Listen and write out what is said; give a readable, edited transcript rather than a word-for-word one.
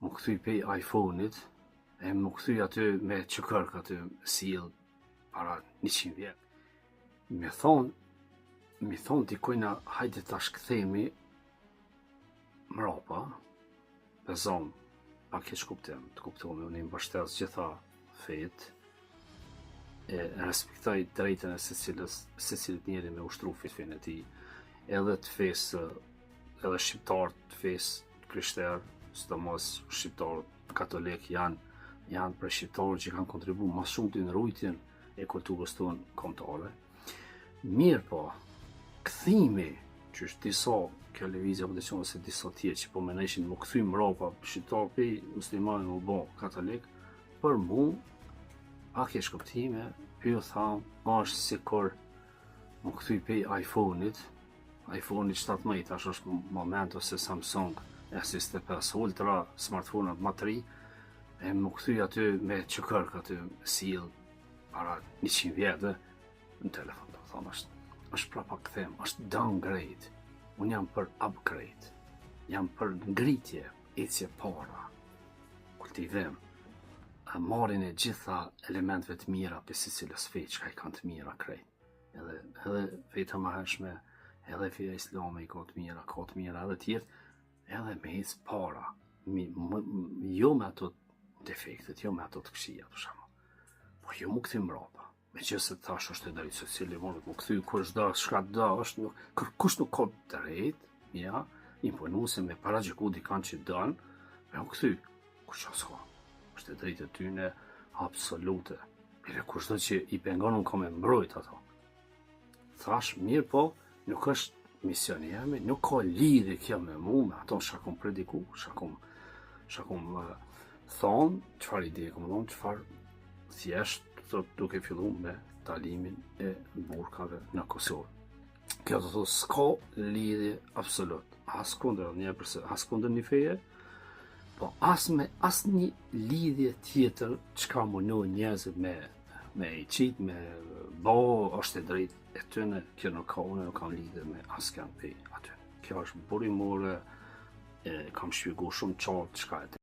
më kthy pe iPhone-it, e më kthy aty me qëkërk aty sill para 100 vjet. Mi thonë dikujna, hajde tash kthehemi mrapa, bezon, pa keq kuptim, të kuptohemi, unë i mbështes gjitha fejt, e respektoj drejtën e secilit njeri me ushtru fenë e tij, edhe të fesë, edhe shqiptarët të fesë krishterë, sidomos shqiptarët katolik janë për shqiptarët që kanë kontribu ma shumë të nërujtjen e kulturës tonë kombëtare. Mirë po, kthimi që është disa kjo lëvizje apo se disa tjerë që po menojshin më kthy mrapa shqiptar pe muslimanë më bë katolik, për mu pa keq kuptime, ju tham, është sikur më kthy pe iPhone-it 17 tash është moment, ose Samsung S25 Ultra, smartphone-at më të ri, e më kthy aty me qëkërk aty sill para 100 vjetë në telefon, do thonë është prapa kthem, është downgrade. Unë jam për upgrade, jam për ngritje, ecje para, kultivim, marrjen e gjitha elementeve të mira për secilës fe, çka i kanë të mira krejt. Edhe feta më hershme, edhe feja islame i ka të mira, edhe tjerë, edhe me ecë para, jo me ato defektet, jo me ato të këqija për shembull. Po jo më kthim mrapa. Megjithëse tash është e drejtë secili mund të më kthy kur çdo çka do, është kush nuk ka drejt, ja, imponuese me paraqyku dikant që don, me u kthy. Kush s'ka. Është e drejtë e tyne absolute. Mirë, kushdo që i pengon unë ka me mbrojt ato. Thash, mirë po, nuk është misioni jemi, nuk ka lidhje kjo me mu, me ato që kom prediku, që kom thonë, çfarë ide kom thonë, çfarë thjesht duke fillu me talimin e burkave në Kosovë. Kjo të thotë s'ka lidhje absolut, as kundër një feje, po as një lidhje tjetër çka mundohen njerëzit me i qit, me është e drejtë e tyne, kjo nuk kam lidhje me askën pe aty. Kjo është burimore, kam shpjegu shumë qartë çka e